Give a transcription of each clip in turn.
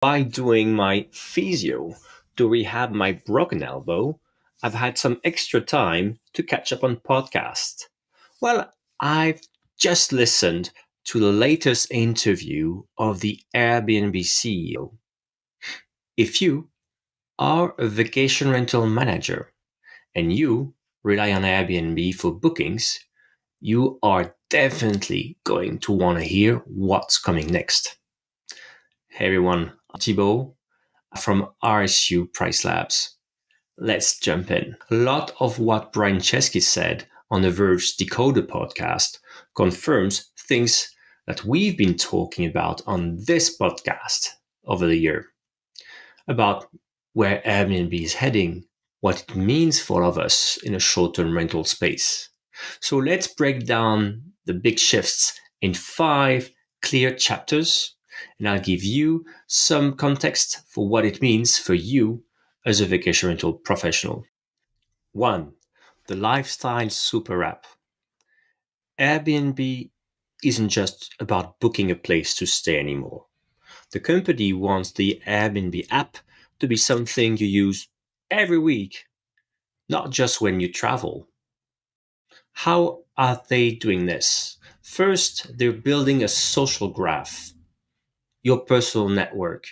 By doing my physio to rehab my broken elbow, I've had some extra time to catch up on podcasts. Well, I've just listened to the latest interview of the Airbnb CEO. If you are a vacation rental manager and you rely on Airbnb for bookings, you are definitely going to want to hear what's coming next. Hey everyone, I'm Thibault from RSU PriceLabs. Let's jump in. A lot of what Brian Chesky said on the Verge Decoder podcast confirms things that we've been talking about on this podcast over the year about where Airbnb is heading, what it means for all of us in a short-term rental space. So let's break down the big shifts in 5 clear chapters, and I'll give you some context for what it means for you as a vacation rental professional. 1. The lifestyle super app. Airbnb isn't just about booking a place to stay anymore. The company wants the Airbnb app to be something you use every week, not just when you travel. How are they doing this? First, they're building a social graph, your personal network,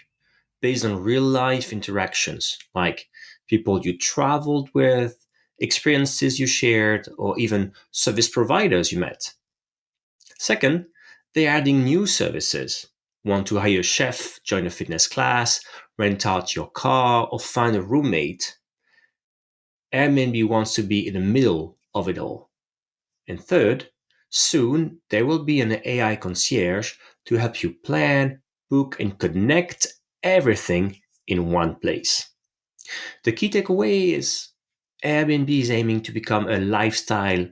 based on real life interactions, like people you traveled with, experiences you shared, or even service providers you met. Second, they're adding new services. Want to hire a chef, join a fitness class, rent out your car, or find a roommate? Airbnb wants to be in the middle of it all. And third, soon there will be an AI concierge to help you plan, book, and connect everything in one place. The key takeaway is Airbnb is aiming to become a lifestyle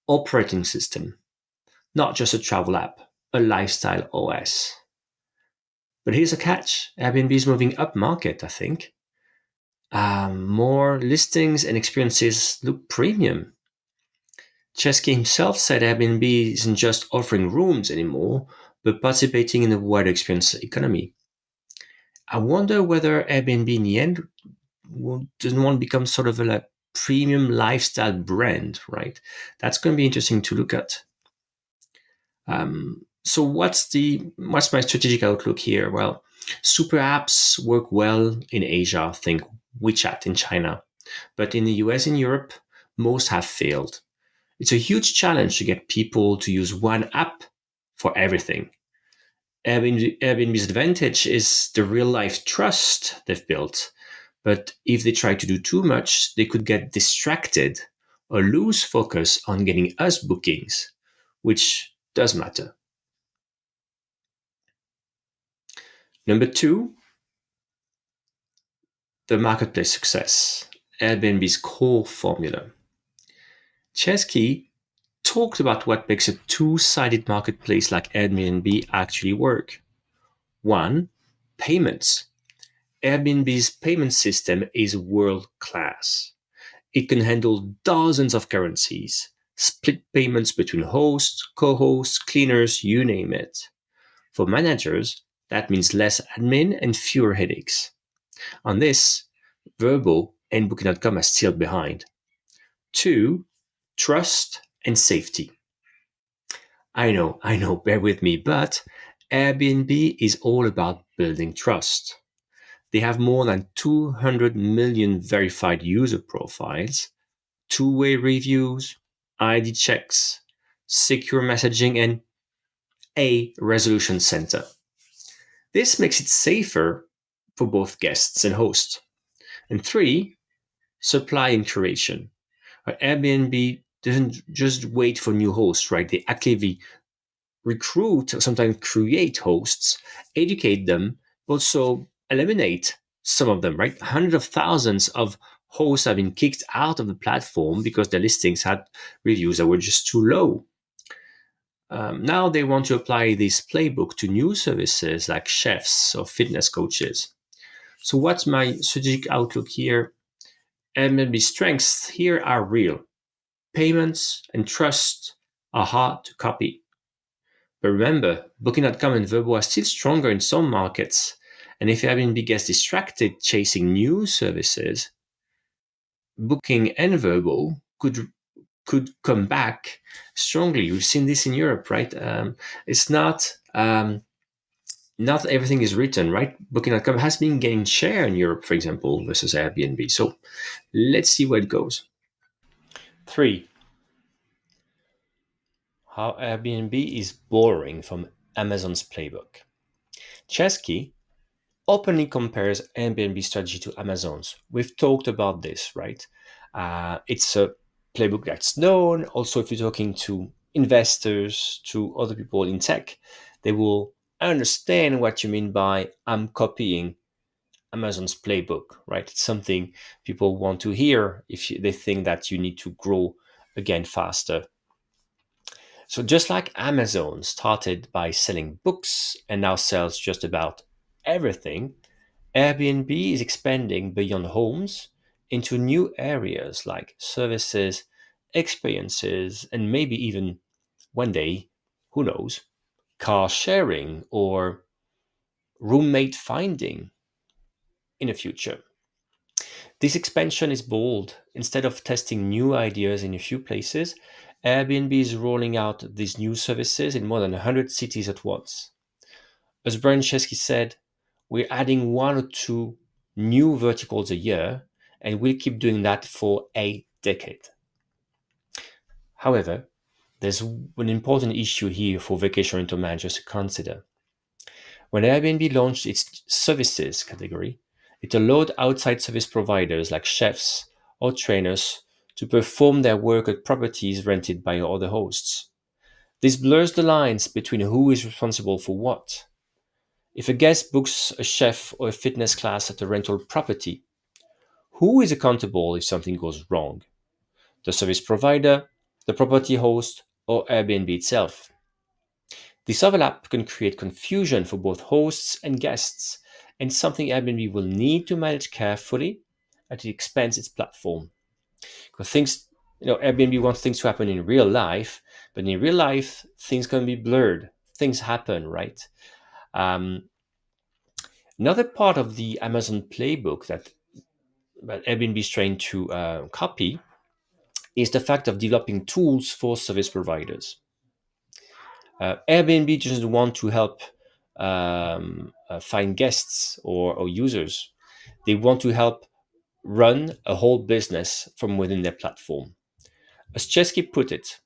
operating system, not just a travel app, a lifestyle OS. But here's a catch. Airbnb is moving up market, I think. More listings and experiences look premium. Chesky himself said Airbnb isn't just offering rooms anymore, but participating in the wider experience economy. I wonder whether Airbnb in the end doesn't want to become sort of a premium lifestyle brand, right? That's going to be interesting to look at. So what's my strategic outlook here? Well, super apps work well in Asia, think WeChat in China, but in the US and Europe, most have failed. It's a huge challenge to get people to use one app for everything. Airbnb's advantage is the real life trust they've built, but if they try to do too much, they could get distracted or lose focus on getting us bookings, which does matter. Number 2, the marketplace success, Airbnb's core formula. Chesky talked about what makes a two-sided marketplace like Airbnb actually work. 1, payments. Airbnb's payment system is world-class. It can handle dozens of currencies, split payments between hosts, co-hosts, cleaners, you name it. For managers, that means less admin and fewer headaches. On this, Vrbo and Booking.com are still behind. 2, trust and safety. I know, bear with me, but Airbnb is all about building trust. They have more than 200 million verified user profiles, two-way reviews, ID checks, secure messaging, and a resolution center. This makes it safer for both guests and hosts. And 3, supply and curation. Airbnb doesn't just wait for new hosts, right? They actively recruit, sometimes create hosts, educate them, also eliminate some of them, right? Hundreds of thousands of hosts have been kicked out of the platform because their listings had reviews that were just too low. Now they want to apply this playbook to new services like chefs or fitness coaches. So what's my strategic outlook here? Airbnb strengths here are real. Payments and trust are hard to copy. But remember, Booking.com and Vrbo are still stronger in some markets, And if Airbnb gets distracted chasing new services, Booking and Vrbo could come back strongly. We've seen this in Europe, right? It's not everything is written, right? Booking.com has been gaining share in Europe, for example, versus Airbnb. So let's see where it goes. 3. How Airbnb is borrowing from Amazon's playbook. Chesky openly compares Airbnb strategy to Amazon's. We've talked about this, right? It's a playbook that's known. Also, if you're talking to investors, to other people in tech, they will understand what you mean by I'm copying Amazon's playbook, right? It's something people want to hear if they think that you need to grow again faster. So just like Amazon started by selling books and now sells just about everything, Airbnb is expanding beyond homes into new areas like services, experiences, and maybe even one day, who knows, car sharing or roommate finding in the future. This expansion is bold. Instead of testing new ideas in a few places, Airbnb is rolling out these new services in more than 100 cities at once. As Brian Chesky said, we're adding one or two new verticals a year, and we'll keep doing that for a decade. However, there's an important issue here for vacation rental managers to consider. When Airbnb launched its services category, it allowed outside service providers like chefs or trainers to perform their work at properties rented by other hosts. This blurs the lines between who is responsible for what. If a guest books a chef or a fitness class at a rental property, who is accountable if something goes wrong? The service provider, the property host, or Airbnb itself? This overlap can create confusion for both hosts and guests, and something Airbnb will need to manage carefully as it expands its platform. Because Airbnb wants things to happen in real life, but in real life, things can be blurred. Things happen, right? Um, Another part of the Amazon playbook that Airbnb is trying to copy is the fact of developing tools for service providers. Airbnb doesn't want to help find guests or users. They want to help run a whole business from within their platform. As Chesky put it,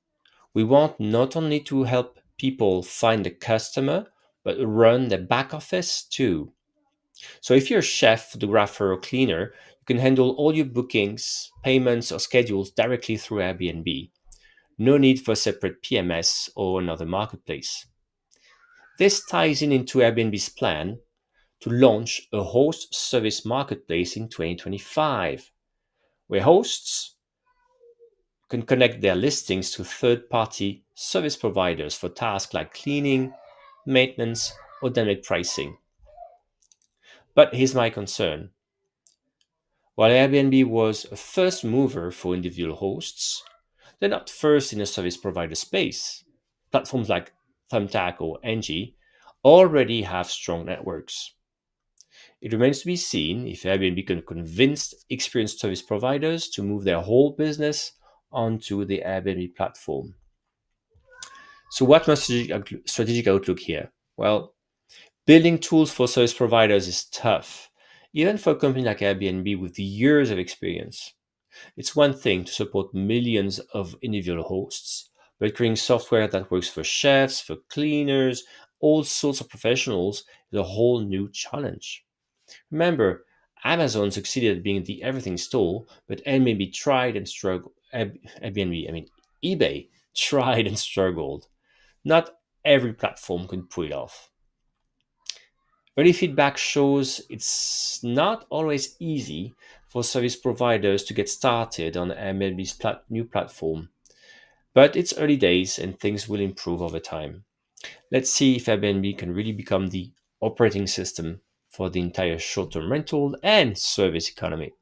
we want not only to help people find a customer, but run the back office too. So if you're a chef, photographer, or cleaner, you can handle all your bookings, payments, or schedules directly through Airbnb. No need for a separate PMS or another marketplace. This ties into Airbnb's plan to launch a host service marketplace in 2025, where hosts can connect their listings to third-party service providers for tasks like cleaning, maintenance, or dynamic pricing. But here's my concern. While Airbnb was a first mover for individual hosts, they're not first in the service provider space. Platforms like Thumbtack or Angie already have strong networks. It remains to be seen if Airbnb can convince experienced service providers to move their whole business onto the Airbnb platform. So, what's my strategic outlook here? Well, building tools for service providers is tough, even for a company like Airbnb with years of experience. It's one thing to support millions of individual hosts, but creating software that works for chefs, for cleaners, all sorts of professionals is a whole new challenge. Remember, Amazon succeeded at being the everything store, but Airbnb tried and struggled. eBay tried and struggled. Not every platform can pull it off. Early feedback shows it's not always easy for service providers to get started on Airbnb's new platform, but it's early days and things will improve over time. Let's see if Airbnb can really become the operating system for the entire short-term rental and service economy.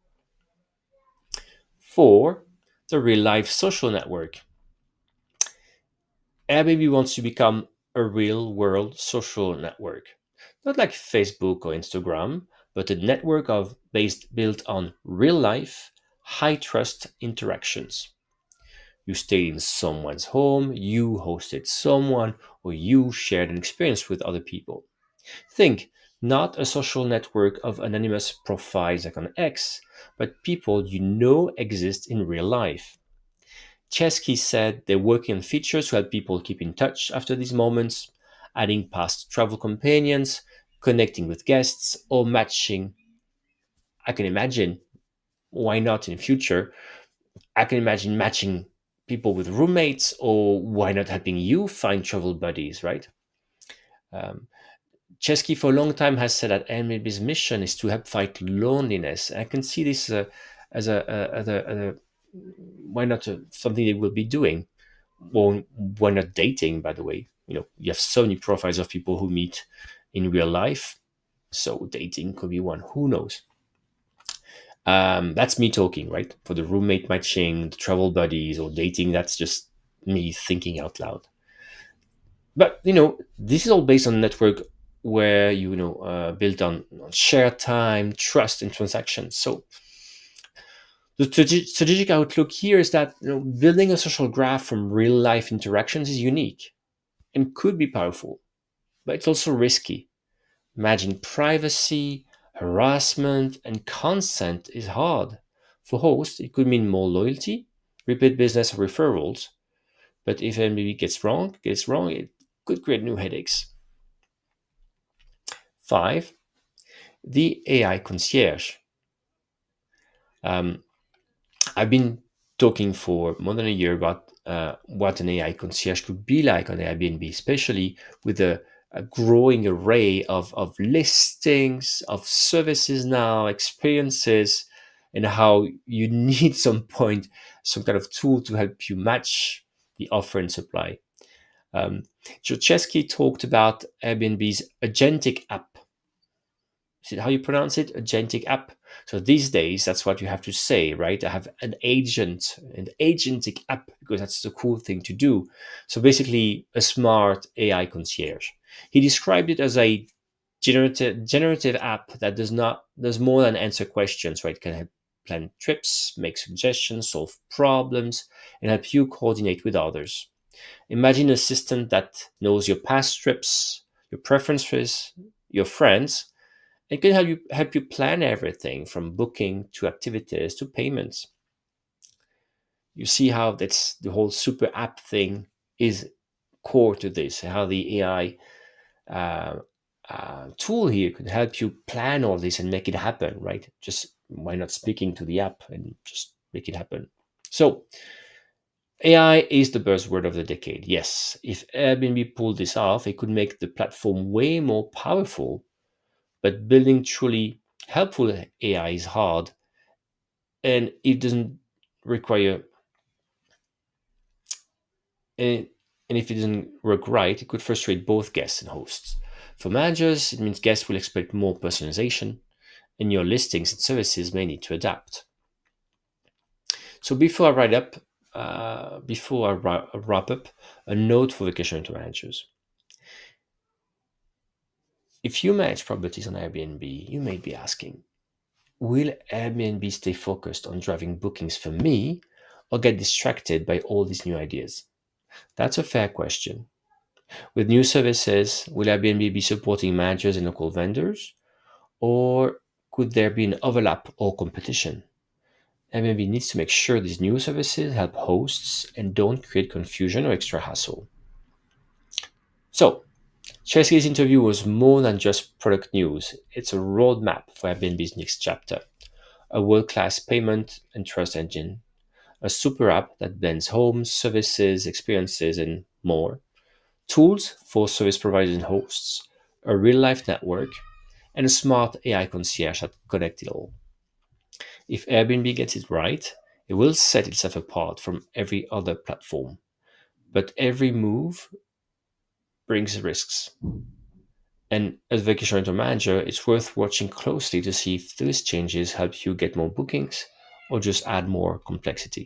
4. The real-life social network. Airbnb wants to become a real-world social network. Not like Facebook or Instagram, but a network of based built on real life, high trust interactions. You stayed in someone's home, you hosted someone, or you shared an experience with other people. Think not a social network of anonymous profiles like on X, but people you know exist in real life. Chesky said they're working on features to help people keep in touch after these moments, adding past travel companions, connecting with guests, or matching. I can imagine, why not in future? I can imagine matching people with roommates, or why not helping you find travel buddies, right? Um, Chesky for a long time has said that Airbnb's mission is to help fight loneliness. I can see this as a why not something they will be doing. Well, why not dating? By the way, you have so many profiles of people who meet in real life, so dating could be one. Who knows? That's me talking, right? For the roommate matching, the travel buddies, or dating, that's just me thinking out loud. But this is all based on a network where built on shared time, trust, and transactions. So the strategic outlook here is that building a social graph from real life interactions is unique and could be powerful, but it's also risky. Managing privacy, harassment, and consent is hard. For hosts, it could mean more loyalty, repeat business, or referrals. But if MBB gets wrong, it could create new headaches. 5. The AI concierge. Um, I've been talking for more than a year about what an AI concierge could be like on Airbnb, especially with a growing array of listings, of services now, experiences, and how you need some kind of tool to help you match the offer and supply. Um, Chesky talked about Airbnb's agentic app. Is it how you pronounce it? Agentic app. So these days, that's what you have to say, right? I have an agentic app, because that's the cool thing to do. So basically, a smart AI concierge. He described it as a generative app that does more than answer questions, right? It can help plan trips, make suggestions, solve problems, and help you coordinate with others. Imagine an assistant that knows your past trips, your preferences, your friends. It can help you plan everything from booking to activities to payments. You see how that's the whole super app thing is core to this. How the AI uh, tool here could help you plan all this and make it happen, right? Just why not speaking to the app and just make it happen? So AI is the buzzword of the decade. Yes, if Airbnb pulled this off, it could make the platform way more powerful. But building truly helpful AI is hard, and it doesn't require and, and if it doesn't work right, it could frustrate both guests and hosts. For managers, it means guests will expect more personalization, and your listings and services may need to adapt. So before I wrap up, a note for vacation rental managers. If you manage properties on Airbnb, you may be asking, will Airbnb stay focused on driving bookings for me, or get distracted by all these new ideas? That's a fair question. With new services, will Airbnb be supporting managers and local vendors? Or could there be an overlap or competition? Airbnb needs to make sure these new services help hosts and don't create confusion or extra hassle. So, Chesky's interview was more than just product news. It's a roadmap for Airbnb's next chapter. A world-class payment and trust engine, a super app that blends homes, services, experiences, and more, tools for service providers and hosts, a real life network, and a smart AI concierge that connect it all. If Airbnb gets it right, it will set itself apart from every other platform. But every move brings risks. And as vacation rental manager, it's worth watching closely to see if those changes help you get more bookings or just add more complexity.